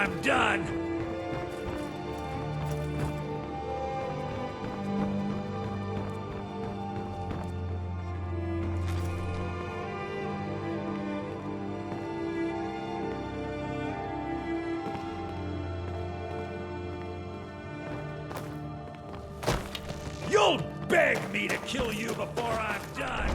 I'm done! You'll beg me to kill you before I'm done!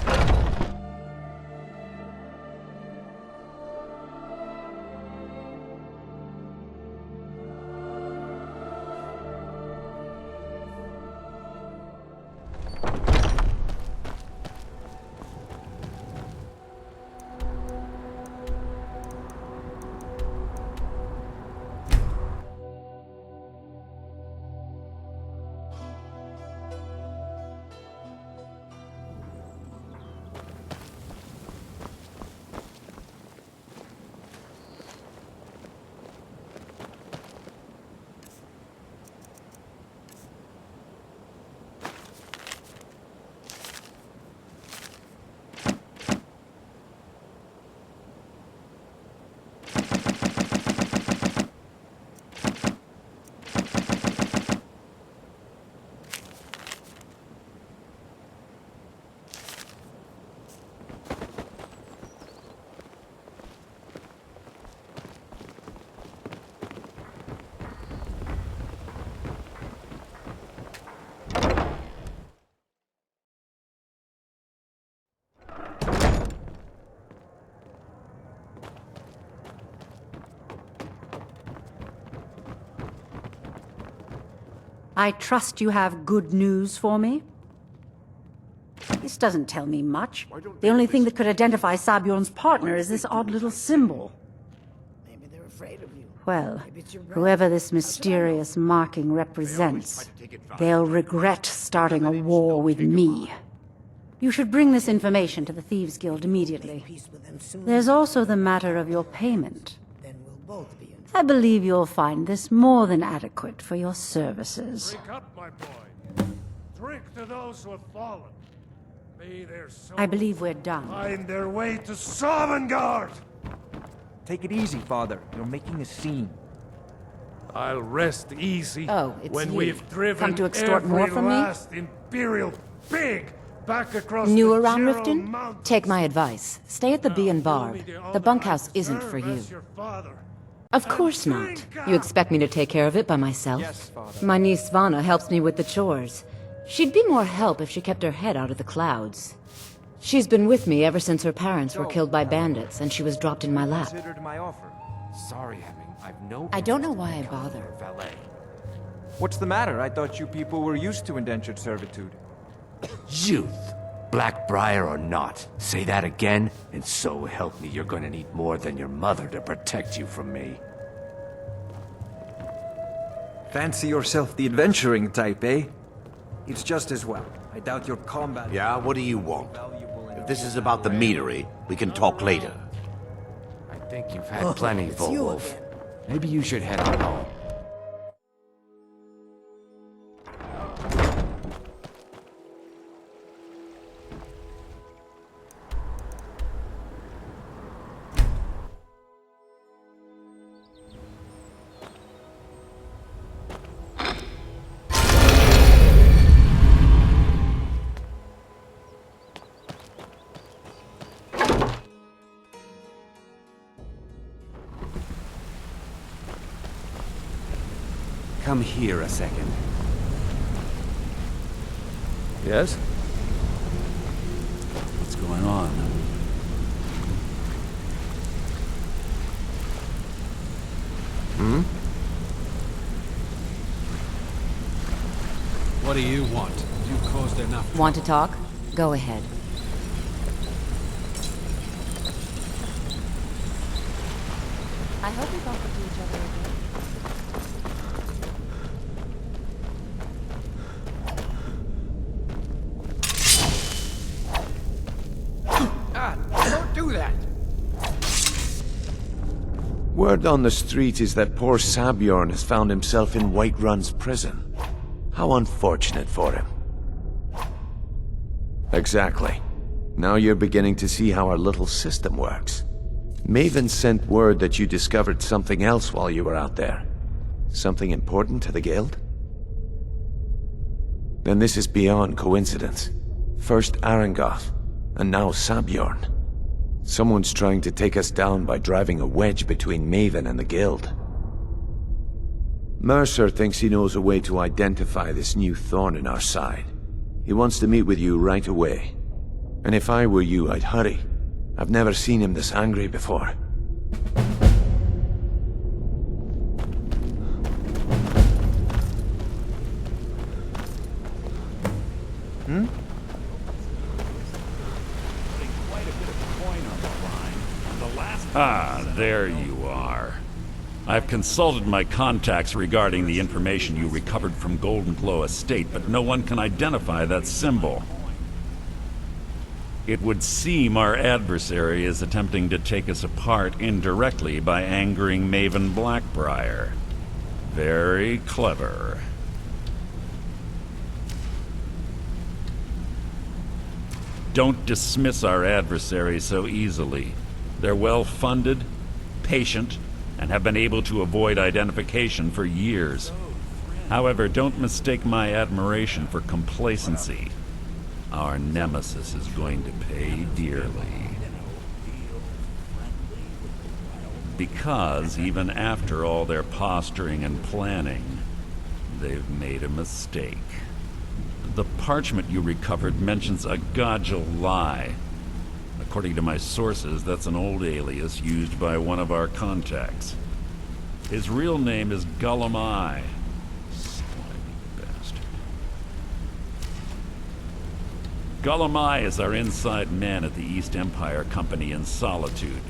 I trust you have good news for me? This doesn't tell me much. The only thing that could identify Sabjorn's partner is this odd little symbol. Maybe they're afraid of you. Well, Maybe it's your brother. whoever this mysterious marking represents, they'll regret starting a war with me. You should bring this information to the Thieves' Guild immediately. Peace with them soon. There's also the matter of your payment. Then we'll both be in trouble. I believe you'll find this more than adequate for your services. Drink up, my boy. Drink to those who have fallen. May their souls I believe we're done. find their way to Sovngarde! Take it easy, Father. You're making a scene. I'll rest easy Oh, it's when you. we've driven Come to extort every more from me? last Imperial pig back across New the around Gerald Riften? Mountains. Take my advice. Stay at the Bee and Barb. The bunkhouse isn't for you. Of course not. You expect me to take care of it by myself? Yes, Father. My niece Svana helps me with the chores. She'd be more help if she kept her head out of the clouds. She's been with me ever since her parents were killed by bandits and she was dropped in my lap. Considered my offer. Sorry, Hemming. I've no... I don't know interest why in I becoming bother. your valet. What's the matter? I thought you people were used to indentured servitude. Youth! Blackbriar or not, say that again, and so help me, you're gonna need more than your mother to protect you from me. Fancy yourself the adventuring type, eh? It's just as well. I doubt your combat... Yeah, what do you want? If this is about the meadery, we can talk later. I think you've had plenty, it's you Volwolf. again. Maybe you should head on home. Come here a second. Yes? What's going on? What do you want? You caused enough. Want to talk? Go ahead. I hope we bump into each other again. Don't do that! Word on the street is that poor Sabjorn has found himself in Whiterun's prison. How unfortunate for him. Exactly. Now you're beginning to see how our little system works. Maven sent word that you discovered something else while you were out there. Something important to the Guild? Then this is beyond coincidence. First Arangoth, and now Sabjorn. Someone's trying to take us down by driving a wedge between Maven and the Guild. Mercer thinks he knows a way to identify this new thorn in our side. He wants to meet with you right away. And if I were you, I'd hurry. I've never seen him this angry before. Ah, there you are. I've consulted my contacts regarding the information you recovered from Golden Glow Estate, but no one can identify that symbol. It would seem our adversary is attempting to take us apart indirectly by angering Maven Blackbriar. Very clever. Don't dismiss our adversary so easily. They're well-funded, patient, and have been able to avoid identification for years. However, don't mistake my admiration for complacency. Our nemesis is going to pay dearly. Because even after all their posturing and planning, they've made a mistake. The parchment you recovered mentions a Godjal lie. According to my sources, that's an old alias used by one of our contacts. His real name is Gullum. Slimy bastard. Gullum is our inside man at the East Empire Company in Solitude.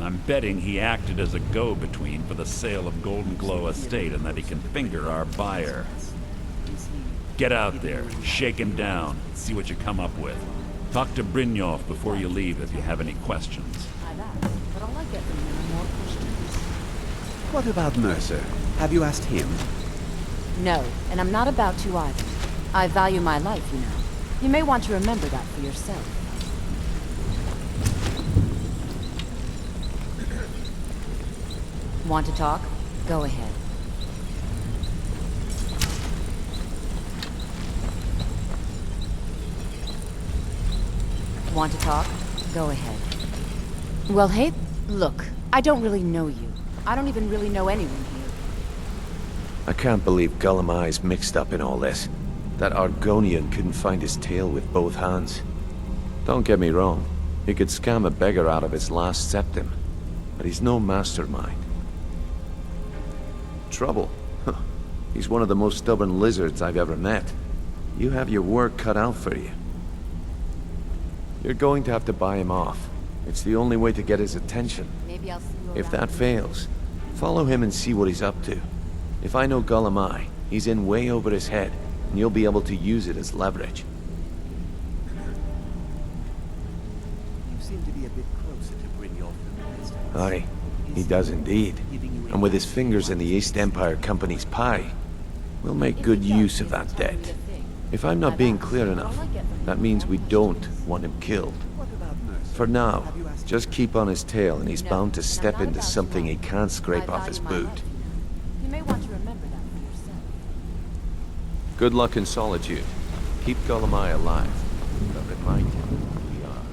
I'm betting he acted as a go-between for the sale of Golden Glow Estate and that he can finger our buyer. Get out there, shake him down, see what you come up with. Talk to Brynjolf before you leave if you have any questions. What about Mercer? Have you asked him? No, and I'm not about to either. I value my life, you know. You may want to remember that for yourself. Want to talk? Go ahead. Want to talk? Go ahead. Well, hey, look, I don't really know you. I don't even really know anyone here. I can't believe Gullum mixed up in all this. That Argonian couldn't find his tail with both hands. Don't get me wrong, he could scam a beggar out of his last septim, but he's no mastermind. Trouble? Huh. He's one of the most stubborn lizards I've ever met. You have your work cut out for you. You're going to have to buy him off. It's the only way to get his attention. Maybe I'll see you If around. that fails, follow him and see what he's up to. If I know Gullum, he's in way over his head, and you'll be able to use it as leverage. You seem to be a bit closer to Brynjolf than last time. Aye, he does indeed. And with his fingers in the East Empire Company's pie, we'll make good use of that debt. If I'm not being clear enough, that means we don't want him killed. What about Mercer? For now, just keep on his tail and he's bound to step into something he can't scrape off his boot. You may want to remember that for yourself. Good luck in Solitude. Keep Gullum alive. But remind him who we are.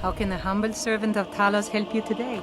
How can a humble servant of Talos help you today?